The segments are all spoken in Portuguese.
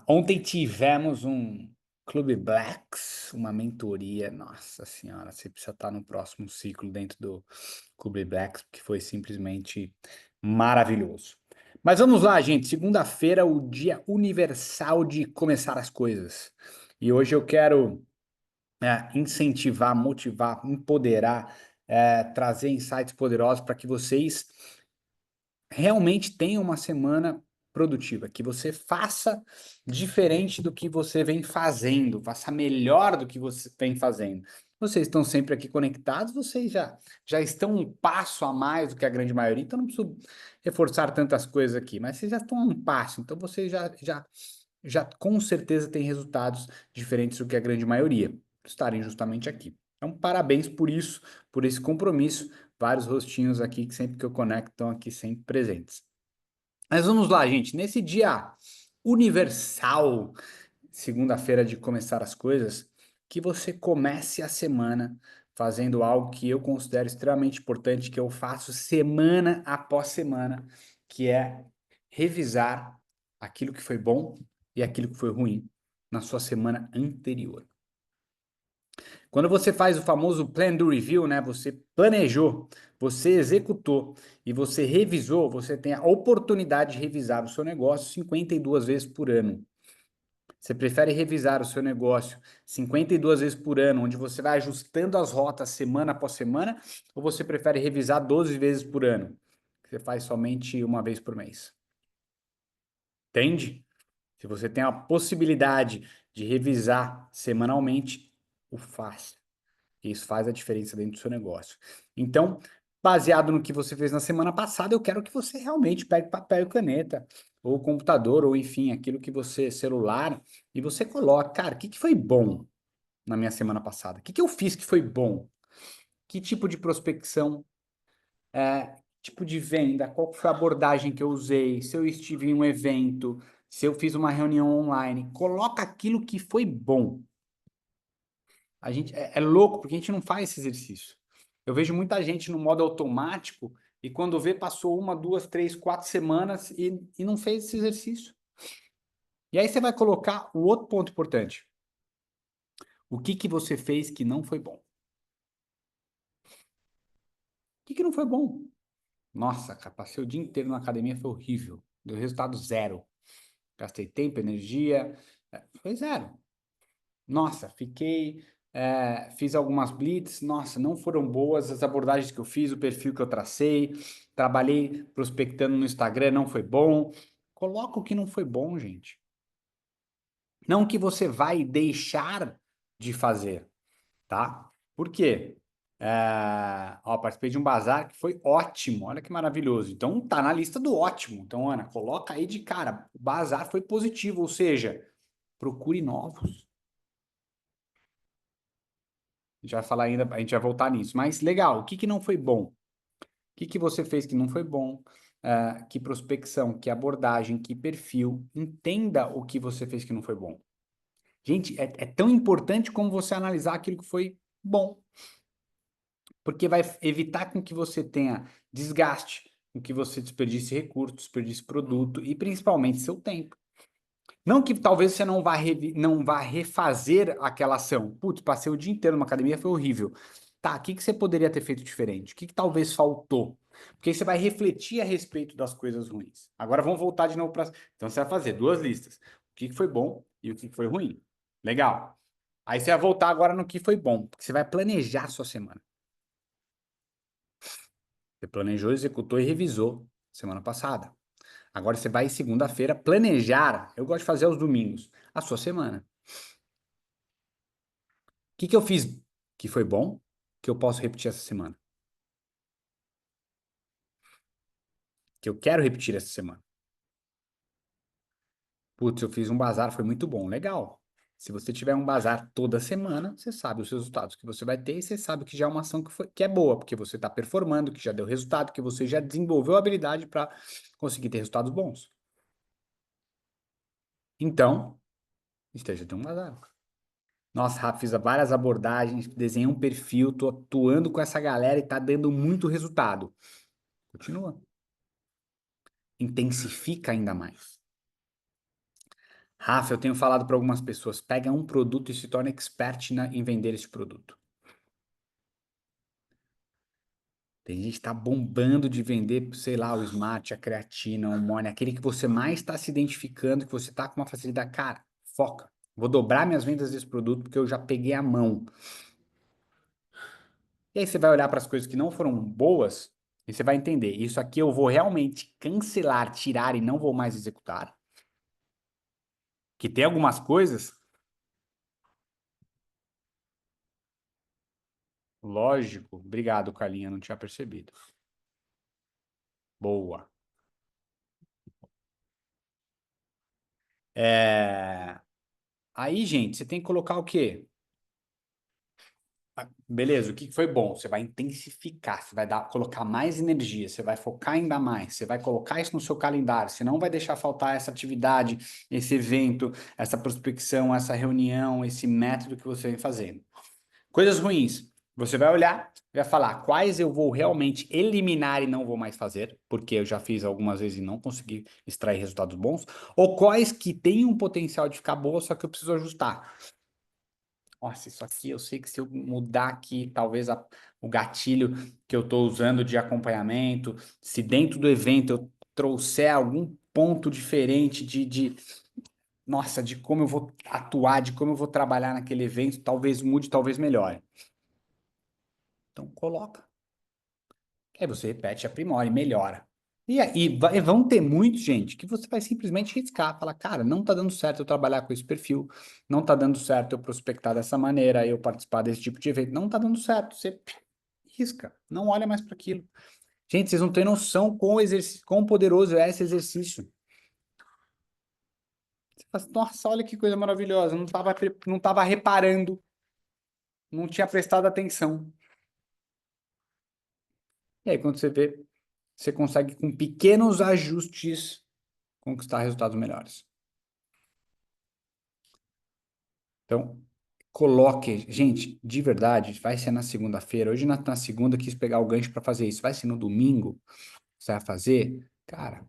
Ontem tivemos um Clube Blacks, uma mentoria. Nossa senhora, você precisa estar no próximo ciclo dentro do Clube Blacks, porque foi simplesmente maravilhoso. Mas vamos lá, gente. Segunda-feira, o dia universal de começar as coisas. E hoje eu quero incentivar, motivar, empoderar, trazer insights poderosos para que vocês realmente tenha uma semana produtiva, que você faça diferente do que você vem fazendo, faça melhor do que você vem fazendo. Vocês estão sempre aqui conectados, vocês já estão um passo a mais do que a grande maioria, então não preciso reforçar tantas coisas aqui, mas vocês já estão a um passo, então vocês já com certeza têm resultados diferentes do que a grande maioria, por estarem justamente aqui. Então, parabéns por isso, por esse compromisso. Vários rostinhos aqui que sempre que eu conecto estão aqui sempre presentes. Mas vamos lá, gente. Nesse dia universal, segunda-feira de começar as coisas, que você comece a semana fazendo algo que eu considero extremamente importante, que eu faço semana após semana, que é revisar aquilo que foi bom e aquilo que foi ruim na sua semana anterior. Quando você faz o famoso plan do review, né? Você planejou, você executou e você revisou, você tem a oportunidade de revisar o seu negócio 52 vezes por ano. Você prefere revisar o seu negócio 52 vezes por ano, onde você vai ajustando as rotas semana após semana, ou você prefere revisar 12 vezes por ano? Você faz somente uma vez por mês. Entende? Se você tem a possibilidade de revisar semanalmente, o faça. Isso faz a diferença dentro do seu negócio. Então, baseado no que você fez na semana passada, eu quero que você realmente pegue papel e caneta, ou computador, ou enfim, aquilo que você, celular, e você coloca, cara, o que que foi bom na minha semana passada? O que que eu fiz que foi bom? Que tipo de prospecção, tipo de venda, qual foi a abordagem que eu usei, se eu estive em um evento, se eu fiz uma reunião online, coloca aquilo que foi bom. A gente é louco porque a gente não faz esse exercício. Eu vejo muita gente no modo automático e quando vê passou uma, duas, três, 4 semanas e não fez esse exercício. E aí você vai colocar o outro ponto importante. O que que você fez que não foi bom? O que que não foi bom? Nossa, cara, passei o dia inteiro na academia, foi horrível. Deu resultado zero. Gastei tempo, energia, foi zero. Nossa, fiz algumas blitz, nossa, não foram boas as abordagens que eu fiz, o perfil que eu tracei, trabalhei prospectando no Instagram, não foi bom. Coloca o que não foi bom, gente. Não que você vai deixar de fazer, tá? Por quê? Participei de um bazar que foi ótimo, olha que maravilhoso. Então tá na lista do ótimo. Então, Ana, coloca aí de cara, o bazar foi positivo, ou seja, procure novos. A gente vai falar ainda, a gente vai voltar nisso. Mas legal, o que que não foi bom? O que que você fez que não foi bom? Que prospecção, que abordagem, que perfil? Entenda o que você fez que não foi bom. Gente, é tão importante como você analisar aquilo que foi bom, porque vai evitar com que você tenha desgaste, com que você desperdice recursos, desperdice produto e principalmente seu tempo. Não que talvez você não vá refazer aquela ação. Putz, passei o dia inteiro numa academia, foi horrível. Tá, o que que você poderia ter feito diferente? O que que talvez faltou? Porque aí você vai refletir a respeito das coisas ruins. Agora vamos voltar de novo para. Então você vai fazer duas listas. O que que foi bom e o que que foi ruim. Legal. Aí você vai voltar agora no que foi bom, porque você vai planejar a sua semana. Você planejou, executou e revisou semana passada. Agora você vai segunda-feira planejar. Eu gosto de fazer aos domingos a sua semana. Que eu fiz que foi bom, que eu posso repetir essa semana? Que eu quero repetir essa semana? Putz, eu fiz um bazar, foi muito bom, legal. Se você tiver um bazar toda semana, você sabe os resultados que você vai ter e você sabe que já é uma ação que é boa, porque você está performando, que já deu resultado, que você já desenvolveu a habilidade para conseguir ter resultados bons. Então, esteja tendo um bazar. Nossa, Rafa, fiz várias abordagens, desenhei um perfil, tô atuando com essa galera e tá dando muito resultado. Continua. Intensifica ainda mais. Rafa, eu tenho falado para algumas pessoas, pega um produto e se torna expert em vender esse produto. Tem gente que está bombando de vender, sei lá, o Smart, a creatina, o Morning, aquele que você mais está se identificando, que você está com uma facilidade. Cara, foca. Vou dobrar minhas vendas desse produto porque eu já peguei a mão. E aí você vai olhar para as coisas que não foram boas e você vai entender. Isso aqui eu vou realmente cancelar, tirar e não vou mais executar. Que tem algumas coisas, lógico. Obrigado, Carlinha, não tinha percebido. Boa. É... Aí, gente, você tem que colocar o quê? Beleza, o que foi bom? Você vai intensificar, você vai dar, colocar mais energia, você vai focar ainda mais, você vai colocar isso no seu calendário, você não vai deixar faltar essa atividade, esse evento, essa prospecção, essa reunião, esse método que você vem fazendo. Coisas ruins, você vai olhar, vai falar quais eu vou realmente eliminar e não vou mais fazer, porque eu já fiz algumas vezes e não consegui extrair resultados bons, ou quais que têm um potencial de ficar boa, só que eu preciso ajustar. Nossa, isso aqui eu sei que se eu mudar aqui, talvez o gatilho que eu estou usando de acompanhamento, se dentro do evento eu trouxer algum ponto diferente nossa, de como eu vou atuar, de como eu vou trabalhar naquele evento, talvez mude, talvez melhore. Então coloca. Aí você repete, aprimora e melhora. E aí vão ter muitos, gente, que você vai simplesmente riscar, falar, cara, não tá dando certo eu trabalhar com esse perfil, não tá dando certo eu prospectar dessa maneira, eu participar desse tipo de evento, não tá dando certo. Você risca, não olha mais para aquilo. Gente, vocês não têm noção quão poderoso é esse exercício. Você fala, assim, nossa, olha que coisa maravilhosa, não tava reparando, não tinha prestado atenção. E aí, quando você vê, você consegue, com pequenos ajustes, conquistar resultados melhores. Então, coloque, gente, de verdade, vai ser na segunda-feira. Hoje na segunda quis pegar o gancho para fazer isso. Vai ser no domingo, você vai fazer, cara,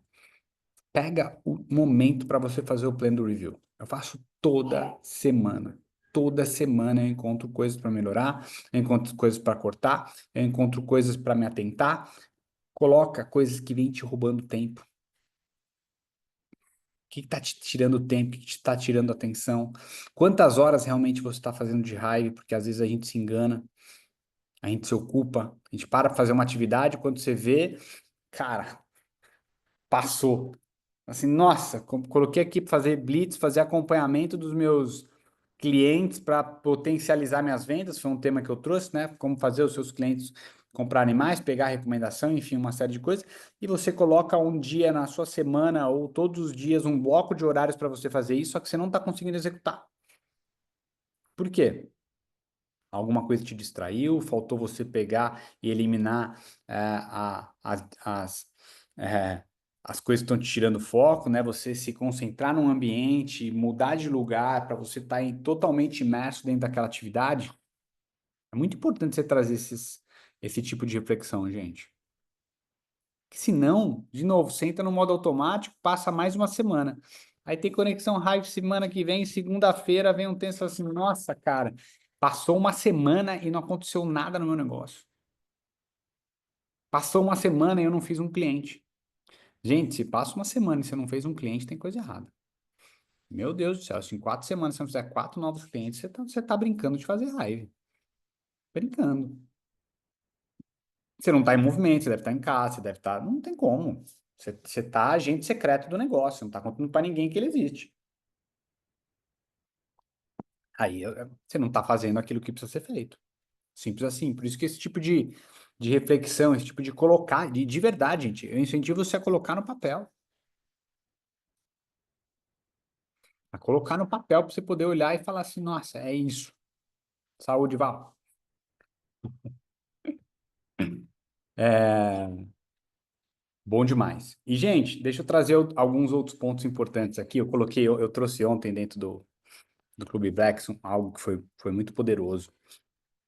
pega o momento para você fazer o plano do review. Eu faço toda semana. Toda semana eu encontro coisas para melhorar, eu encontro coisas para cortar, eu encontro coisas para me atentar. Coloca coisas que vêm te roubando tempo. O que está te tirando tempo? O que te está tirando atenção? Quantas horas realmente você está fazendo de raiva? Porque às vezes a gente se engana. A gente se ocupa, a gente para fazer uma atividade, quando você vê, cara, passou. Assim, nossa, coloquei aqui para fazer blitz, fazer acompanhamento dos meus clientes para potencializar minhas vendas, foi um tema que eu trouxe, né? Como fazer os seus clientes comprarem mais, pegar recomendação, enfim, uma série de coisas. E você coloca um dia na sua semana ou todos os dias um bloco de horários para você fazer isso, só que você não está conseguindo executar. Por quê? Alguma coisa te distraiu, faltou você pegar e eliminar as, eh, as coisas que estão te tirando foco, né? Você se concentrar num ambiente, mudar de lugar para você estar totalmente imerso dentro daquela atividade. É muito importante você trazer esse tipo de reflexão, gente. Que senão, de novo, você entra no modo automático, passa mais uma semana. Aí tem conexão Hive semana que vem, segunda-feira vem um texto assim, nossa, cara, passou uma semana e não aconteceu nada no meu negócio. Passou uma semana e eu não fiz um cliente. Gente, se passa uma semana e você não fez um cliente, tem coisa errada. Meu Deus do céu, se em 4 semanas você não fizer 4 novos clientes, você tá brincando de fazer raiva. Brincando. Você não está em movimento, você deve estar em casa, você deve estar. Não tem como. Você tá agente secreto do negócio, não está contando para ninguém que ele existe. Aí você não está fazendo aquilo que precisa ser feito. Simples assim. Por isso que esse tipo de reflexão, esse tipo de colocar, de verdade, gente, eu incentivo você a colocar no papel. A colocar no papel para você poder olhar e falar assim, nossa, é isso. Saúde, Val. É bom demais. E, gente, deixa eu trazer alguns outros pontos importantes aqui. Eu trouxe ontem dentro do Clube Blacks algo que foi muito poderoso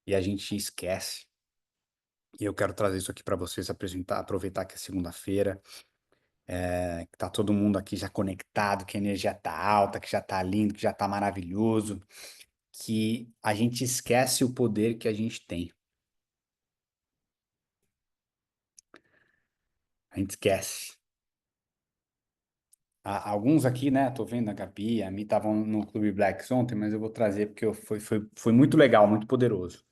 e a gente esquece. E eu quero trazer isso aqui para vocês apresentar, aproveitar que é segunda-feira. que tá todo mundo aqui já conectado, que a energia tá alta, que já tá lindo, que já tá maravilhoso, que a gente esquece o poder que a gente tem. A gente esquece. Alguns aqui, né? Tô vendo a Gabi, a Mi estavam no Clube Blacks ontem, mas eu vou trazer porque foi muito legal, muito poderoso.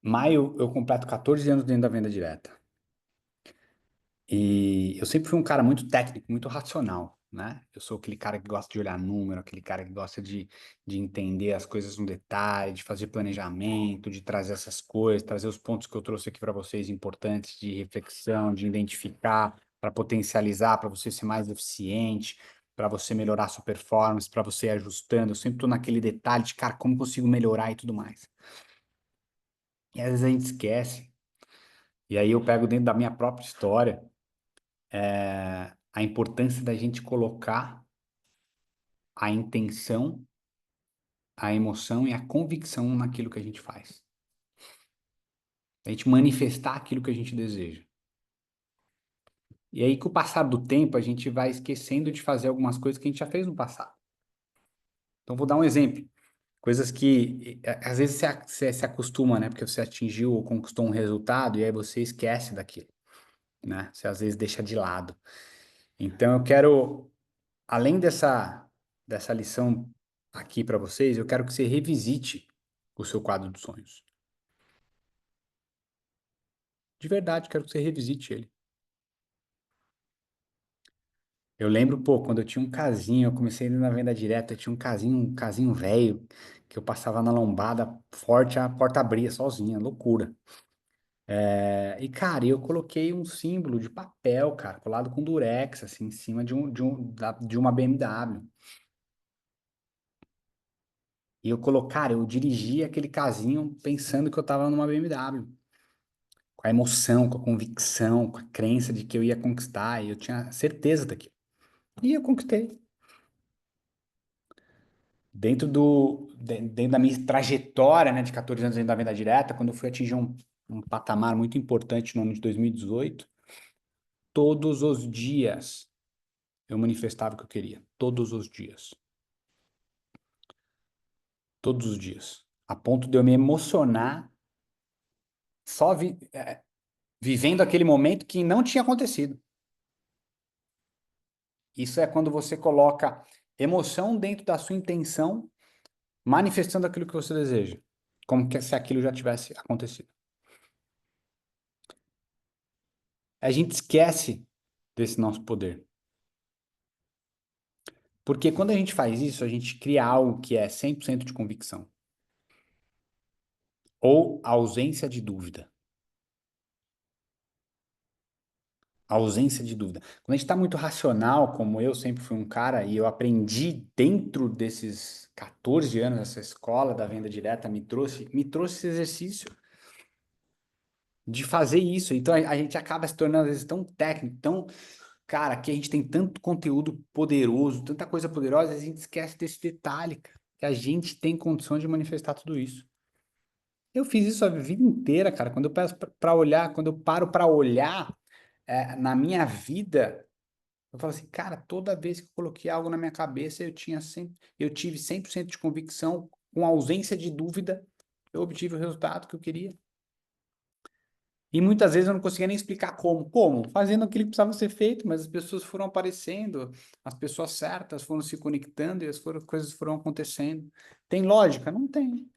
Maio eu completo 14 anos dentro da venda direta. E eu sempre fui um cara muito técnico, muito racional, né? Eu sou aquele cara que gosta de olhar número, aquele cara que gosta de entender as coisas no detalhe, de fazer planejamento, de trazer essas coisas, trazer os pontos que eu trouxe aqui para vocês importantes de reflexão, de identificar, para potencializar, para você ser mais eficiente, para você melhorar a sua performance, para você ir ajustando. Eu sempre estou naquele detalhe de, cara, como consigo melhorar e tudo mais. E às vezes a gente esquece. E aí eu pego dentro da minha própria história a importância da gente colocar a intenção, a emoção e a convicção naquilo que a gente faz. A gente manifestar aquilo que a gente deseja. E aí, com o passar do tempo, a gente vai esquecendo de fazer algumas coisas que a gente já fez no passado. Então, vou dar um exemplo. Coisas que, às vezes, você se acostuma, né? Porque você atingiu ou conquistou um resultado e aí você esquece daquilo, né? Você, às vezes, deixa de lado. Então, eu quero, além dessa lição aqui para vocês, eu quero que você revisite o seu quadro dos sonhos. De verdade, quero que você revisite ele. Eu lembro, pô, quando eu tinha um casinho, eu comecei na venda direta, eu tinha um casinho velho, que eu passava na lombada forte, a porta abria sozinha, loucura. E, cara, eu coloquei um símbolo de papel, cara, colado com durex, assim, em cima de uma BMW. E cara, eu dirigi aquele casinho pensando que eu tava numa BMW. Com a emoção, com a convicção, com a crença de que eu ia conquistar, e eu tinha certeza daquilo. E eu conquistei. Dentro da minha trajetória, né, de 14 anos dentro da venda direta, quando eu fui atingir um patamar muito importante no ano de 2018, todos os dias eu manifestava o que eu queria. Todos os dias. Todos os dias. A ponto de eu me emocionar só vivendo aquele momento que não tinha acontecido. Isso é quando você coloca emoção dentro da sua intenção, manifestando aquilo que você deseja. Como que se aquilo já tivesse acontecido. A gente esquece desse nosso poder. Porque quando a gente faz isso, a gente cria algo que é 100% de convicção. Ou ausência de dúvida. Ausência de dúvida. Quando a gente está muito racional, como eu sempre fui um cara, e eu aprendi dentro desses 14 anos, essa escola da venda direta me trouxe esse exercício de fazer isso. Então a gente acaba se tornando, às vezes, tão técnico, tão. Cara, que a gente tem tanto conteúdo poderoso, tanta coisa poderosa, a gente esquece desse detalhe, cara, que a gente tem condições de manifestar tudo isso. Eu fiz isso a vida inteira, cara. Quando eu peço para olhar, quando eu paro para olhar na minha vida, eu falo assim, cara, toda vez que eu coloquei algo na minha cabeça, eu tive 100% de convicção, com ausência de dúvida, eu obtive o resultado que eu queria. E muitas vezes eu não conseguia nem explicar como. Como? Fazendo aquilo que precisava ser feito, mas as pessoas foram aparecendo, as pessoas certas foram se conectando e coisas foram acontecendo. Tem lógica? Não tem.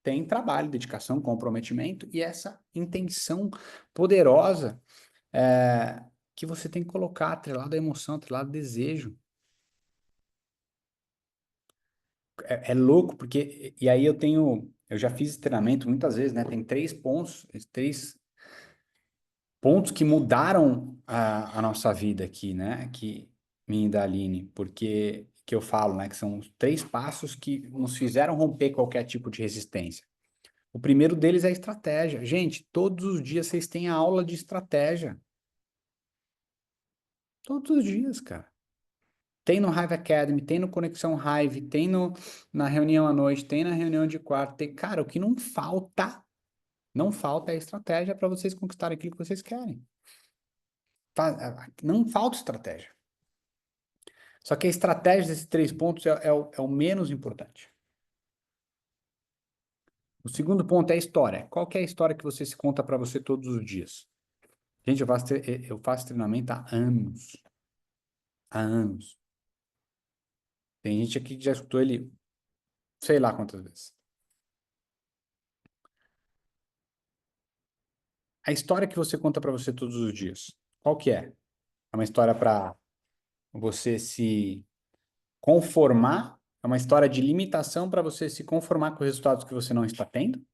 Tem trabalho, dedicação, comprometimento e essa intenção poderosa que você tem que colocar atrelado à emoção, atrelado ao desejo. É louco, porque. E aí eu tenho. Eu já fiz esse treinamento muitas vezes, né? Tem três pontos que mudaram a nossa vida aqui, né? Que minha e da Aline, porque que eu falo, né? Que são os 3 passos que nos fizeram romper qualquer tipo de resistência. O primeiro deles é a estratégia. Gente, todos os dias vocês têm aula de estratégia. Todos os dias, cara. Tem no Hive Academy, tem no Conexão Hive, tem na reunião à noite, tem na reunião de quarto. Cara, o que não falta é estratégia para vocês conquistarem aquilo que vocês querem. Não falta estratégia. Só que a estratégia desses 3 pontos é o menos importante. O segundo ponto é a história. Qual que é a história que você se conta para você todos os dias? Gente, eu faço treinamento há anos. Há anos. Tem gente aqui que já escutou ele sei lá quantas vezes. A história que você conta para você todos os dias, qual que é? É uma história para você se conformar? É uma história de limitação para você se conformar com os resultados que você não está tendo?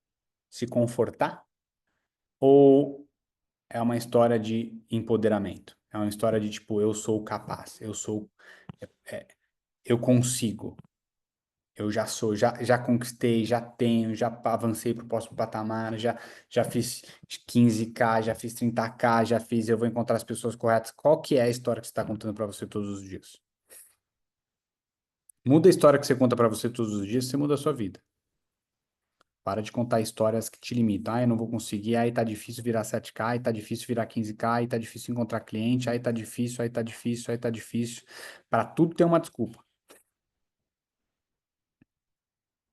Se confortar? Ou é uma história de empoderamento? É uma história de tipo, eu sou capaz, eu consigo, eu já sou, já conquistei, já tenho, já avancei para o próximo patamar, já fiz 15K, já fiz 30K, já fiz, eu vou encontrar as pessoas corretas. Qual que é a história que você está contando para você todos os dias? Muda a história que você conta para você todos os dias, você muda a sua vida. Para de contar histórias que te limitam. Ah, eu não vou conseguir, aí tá difícil virar 7K, aí tá difícil virar 15K, aí tá difícil encontrar cliente, aí tá difícil, aí tá difícil, aí tá difícil. Para tudo tem uma desculpa.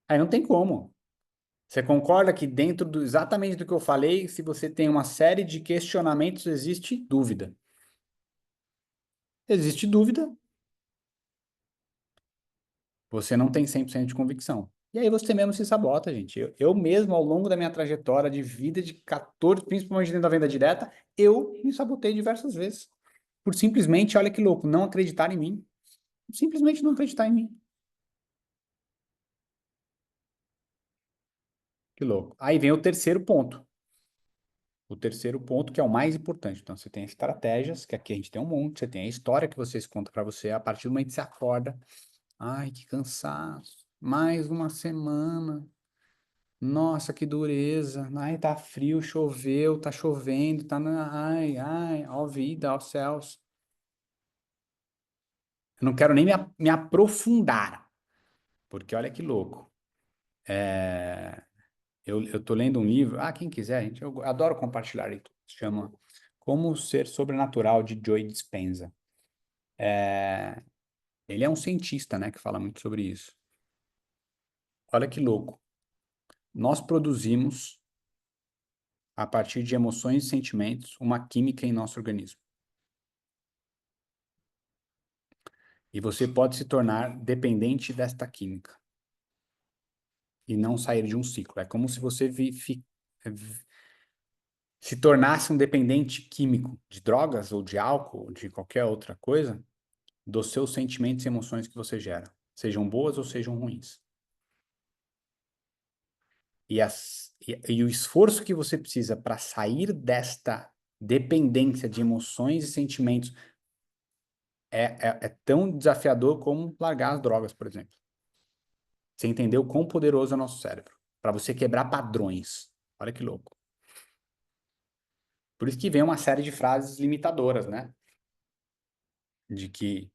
Aí não tem como. Você concorda que dentro do exatamente do que eu falei, se você tem uma série de questionamentos, existe dúvida. Existe dúvida, você não tem 100% de convicção. E aí você mesmo se sabota, gente. Eu mesmo, ao longo da minha trajetória de vida de 14, principalmente dentro da venda direta, eu me sabotei diversas vezes. Por simplesmente, olha que louco, não acreditar em mim. Simplesmente não acreditar em mim. Que louco. Aí vem o terceiro ponto. O terceiro ponto, que é o mais importante. Então, você tem estratégias, que aqui a gente tem um monte, você tem a história que vocês contam para você, a partir do momento que você acorda. Ai, que cansaço. Mais uma semana. Nossa, que dureza. Ai, tá frio, choveu, tá chovendo, tá na. Ai, ai, ó vida, ó céus. Eu não quero nem me aprofundar, porque olha que louco. É, eu tô lendo um livro. Ah, quem quiser, gente, eu adoro compartilhar isso. Se chama Como Ser Sobrenatural, de Joe Dispenza. É, ele é um cientista, né, que fala muito sobre isso. Olha que louco. Nós produzimos, a partir de emoções e sentimentos, uma química em nosso organismo. E você pode se tornar dependente desta química e não sair de um ciclo. É como se você se tornasse um dependente químico de drogas ou de álcool, ou de qualquer outra coisa, dos seus sentimentos e emoções que você gera, sejam boas ou sejam ruins. E o esforço que você precisa para sair desta dependência de emoções e sentimentos é tão desafiador como largar as drogas, por exemplo. Você entendeu quão poderoso é o nosso cérebro para você quebrar padrões. Olha que louco. Por isso que vem uma série de frases limitadoras, né? De que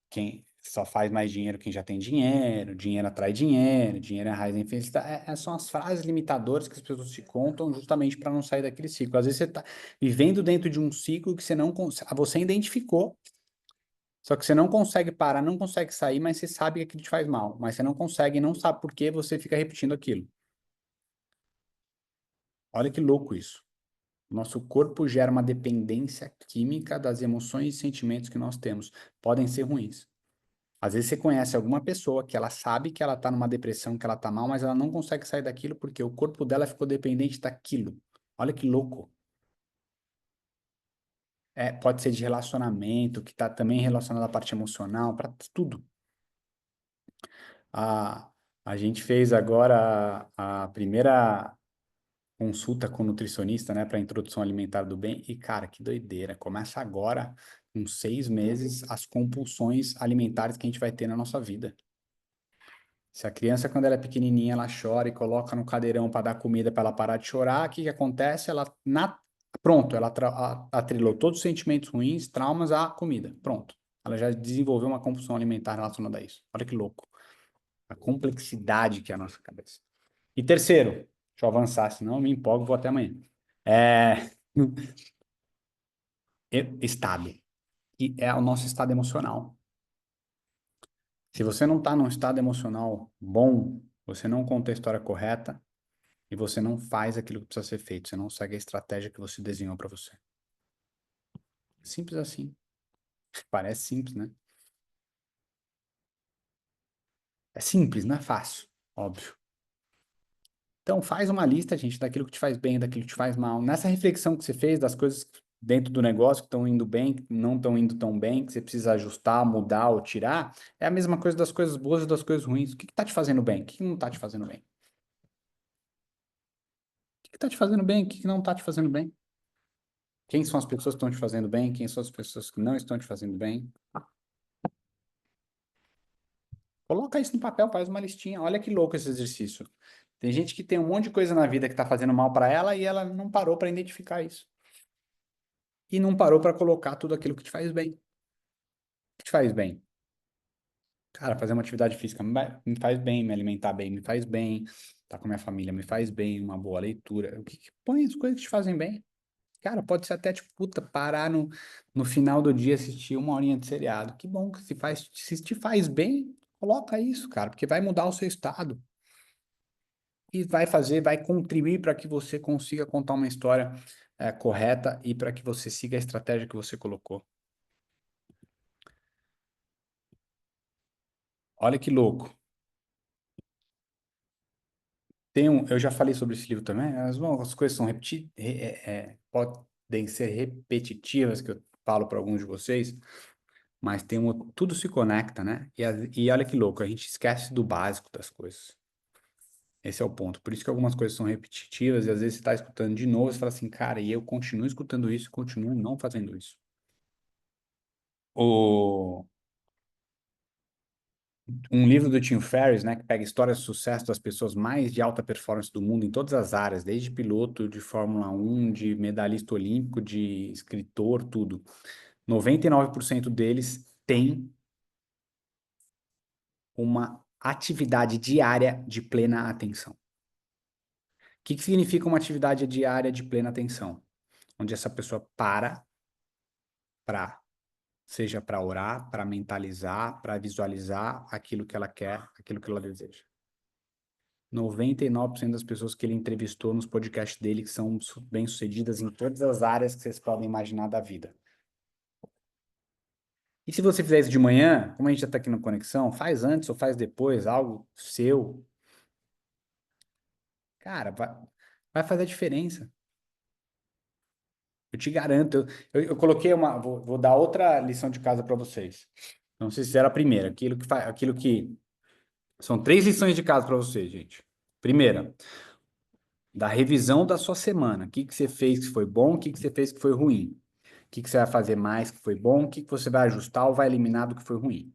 quem só faz mais dinheiro quem já tem dinheiro, dinheiro é a raiz da infelicidade. São as frases limitadoras que as pessoas te contam justamente para não sair daquele ciclo. Às vezes você está vivendo dentro de um ciclo que você não você identificou, só que você não consegue parar, não consegue sair, mas você sabe que aquilo te faz mal. Mas você não consegue, não sabe por que você fica repetindo aquilo. Olha que louco isso. Nosso corpo gera uma dependência química das emoções e sentimentos que nós temos. Podem ser ruins. Às vezes você conhece alguma pessoa que ela sabe que ela está numa depressão, que ela está mal, mas ela não consegue sair daquilo porque o corpo dela ficou dependente daquilo. Olha que louco. Pode ser de relacionamento, que está também relacionado à parte emocional, para tudo. A, a gente fez agora a primeira consulta com o nutricionista, né, para introdução alimentar do bem. E, cara, que doideira. Começa agora, com 6 meses, as compulsões alimentares que a gente vai ter na nossa vida. Se a criança, quando ela é pequenininha, ela chora e coloca no cadeirão para dar comida para ela parar de chorar, o que que acontece? Pronto, ela atrelou todos os sentimentos ruins, traumas à comida. Pronto. Ela já desenvolveu uma compulsão alimentar relacionada a isso. Olha que louco. A complexidade que é a nossa cabeça. E terceiro, deixa eu avançar, senão eu me empolgo e vou até amanhã. É, estado, que é o nosso estado emocional. Se você não está num estado emocional bom, você não conta a história correta e você não faz aquilo que precisa ser feito. Você não segue a estratégia que você desenhou para você. Simples assim. Parece simples, né? É simples, não é fácil, óbvio. Então, faz uma lista, gente, daquilo que te faz bem, daquilo que te faz mal. Nessa reflexão que você fez das coisas dentro do negócio que estão indo bem, que não estão indo tão bem, que você precisa ajustar, mudar ou tirar, é a mesma coisa das coisas boas e das coisas ruins. O que está te fazendo bem? O que não está te fazendo bem? O que está te fazendo bem? O que não está te fazendo bem? Quem são as pessoas que estão te fazendo bem? Quem são as pessoas que não estão te fazendo bem? Coloca isso no papel, faz uma listinha. Olha que louco esse exercício. Tem gente que tem um monte de coisa na vida que está fazendo mal para ela e ela não parou para identificar isso. E não parou para colocar tudo aquilo que te faz bem. O que te faz bem? Cara, fazer uma atividade física me faz bem, me alimentar bem me faz bem, estar com a minha família me faz bem, uma boa leitura. Põe as coisas que te fazem bem. Cara, pode ser até, tipo, puta, parar no final do dia assistir uma horinha de seriado. Que bom que se te faz bem, coloca isso, cara, porque vai mudar o seu estado. E vai contribuir para que você consiga contar uma história correta e para que você siga a estratégia que você colocou. Olha que louco. Eu já falei sobre esse livro também. As coisas podem ser repetitivas, que eu falo para alguns de vocês, mas tudo se conecta, né? E olha que louco, a gente esquece do básico das coisas. Esse é o ponto. Por isso que algumas coisas são repetitivas e às vezes você está escutando de novo e você fala assim, cara, e eu continuo escutando isso, continuo não fazendo isso. O, Um livro do Tim Ferriss, né, que pega histórias de sucesso das pessoas mais de alta performance do mundo em todas as áreas, desde piloto de Fórmula 1, de medalhista olímpico, de escritor, tudo. 99% deles têm uma atividade diária de plena atenção. O que significa uma atividade diária de plena atenção? Onde essa pessoa para, seja para orar, para mentalizar, para visualizar aquilo que ela quer, aquilo que ela deseja. 99% das pessoas que ele entrevistou nos podcasts dele que são bem-sucedidas em todas as áreas que vocês podem imaginar da vida. E se você fizer isso de manhã, como a gente já está aqui no Conexão, faz antes ou faz depois, algo seu, cara, vai fazer a diferença. Eu te garanto. Eu coloquei vou dar outra lição de casa para vocês. Não sei se era a primeira, aquilo que são 3 lições de casa para vocês, gente. Primeira, da revisão da sua semana. O que que você fez que foi bom, o que que você fez que foi ruim. O que que você vai fazer mais que foi bom, o que que você vai ajustar ou vai eliminar do que foi ruim.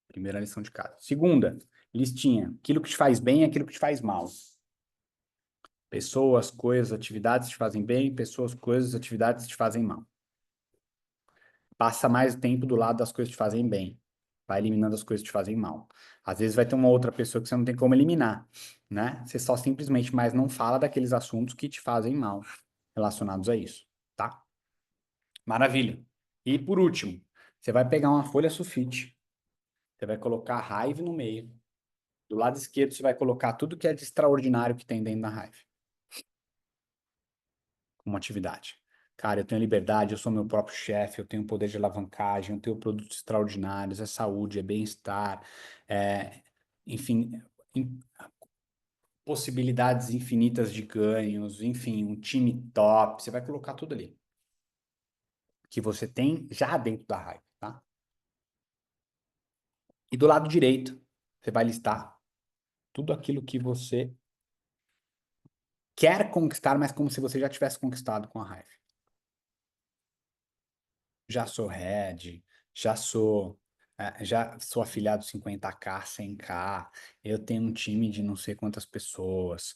Primeira lição de casa. Segunda, listinha. Aquilo que te faz bem e aquilo que te faz mal. Pessoas, coisas, atividades te fazem bem, pessoas, coisas, atividades te fazem mal. Passa mais tempo do lado das coisas que te fazem bem. Vai eliminando as coisas que te fazem mal. Às vezes vai ter uma outra pessoa que você não tem como eliminar, né? Você só simplesmente mais não fala daqueles assuntos que te fazem mal relacionados a isso, tá? Maravilha. E por último, você vai pegar uma folha sulfite, você vai colocar a raiva no meio. Do lado esquerdo, você vai colocar tudo que é de extraordinário que tem dentro da raiva, como atividade. Cara, eu tenho liberdade, eu sou meu próprio chefe, eu tenho poder de alavancagem, eu tenho produtos extraordinários, é saúde, é bem-estar, é, enfim, in- possibilidades infinitas de ganhos, enfim, um time top. Você vai colocar tudo ali que você tem já dentro da raiva, tá? E do lado direito, você vai listar tudo aquilo que você quer conquistar, mas como se você já tivesse conquistado com a raiva. Já sou head, já sou afiliado 50K, 100K, eu tenho um time de não sei quantas pessoas,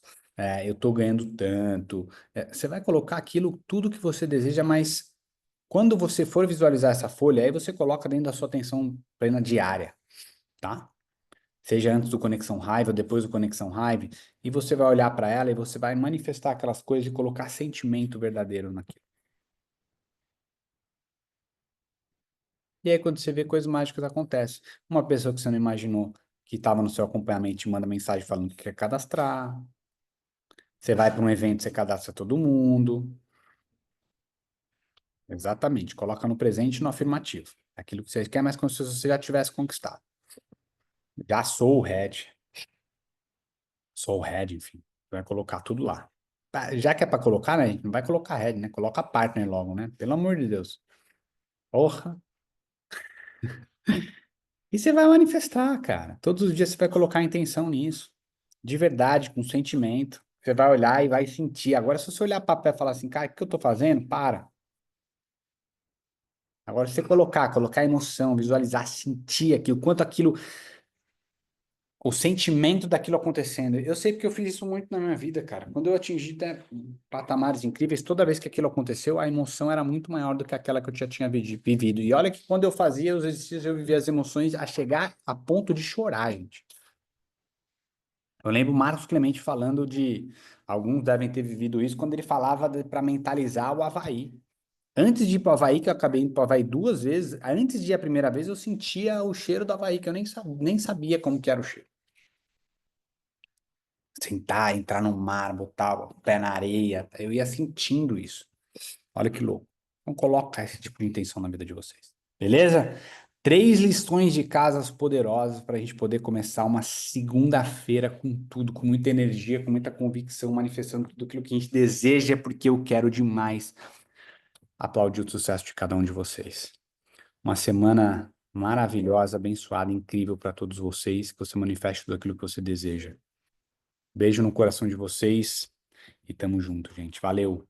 eu tô ganhando tanto. Você vai colocar aquilo, tudo que você deseja, mas quando você for visualizar essa folha, aí você coloca dentro da sua atenção plena diária, tá? Seja antes do Conexão Raiva, depois do Conexão Raiva, e você vai olhar para ela e você vai manifestar aquelas coisas e colocar sentimento verdadeiro naquilo. E aí, quando você vê, coisas mágicas acontecem. Uma pessoa que você não imaginou que estava no seu acompanhamento te manda mensagem falando que quer cadastrar. Você vai para um evento, você cadastra todo mundo. Exatamente. Coloca no presente e no afirmativo. Aquilo que você quer, mas como se você já tivesse conquistado. Já sou o head. Sou o head, enfim. Vai colocar tudo lá. Já que é para colocar, né? Não vai colocar head, né? Coloca partner logo, né? Pelo amor de Deus. Porra. E você vai manifestar, cara. Todos os dias você vai colocar intenção nisso. De verdade, com sentimento. Você vai olhar e vai sentir. Agora, se você olhar para o papel e falar assim, cara, o que eu tô fazendo? Para. Agora, se você colocar emoção, visualizar, sentir aquilo, quanto aquilo, o sentimento daquilo acontecendo. Eu sei porque eu fiz isso muito na minha vida, cara. Quando eu atingi patamares incríveis, toda vez que aquilo aconteceu, a emoção era muito maior do que aquela que eu já tinha vivido. E olha que quando eu fazia os exercícios, eu vivia as emoções a chegar a ponto de chorar, gente. Eu lembro o Marcos Clemente falando de. Alguns devem ter vivido isso, quando ele falava para mentalizar o Havaí. Antes de ir para o Havaí, que eu acabei indo para o Havaí duas vezes, antes de ir a primeira vez, eu sentia o cheiro do Havaí, que eu nem sabia como que era o cheiro. Sentar, entrar no mar, botar o pé na areia, eu ia sentindo isso. Olha que louco. Então coloca esse tipo de intenção na vida de vocês. Beleza? Três lições de casas poderosas para a gente poder começar uma segunda-feira com tudo, com muita energia, com muita convicção, manifestando tudo aquilo que a gente deseja, porque eu quero demais aplaudir o sucesso de cada um de vocês. Uma semana maravilhosa, abençoada, incrível para todos vocês, que você manifeste tudo aquilo que você deseja. Beijo no coração de vocês e tamo junto, gente. Valeu!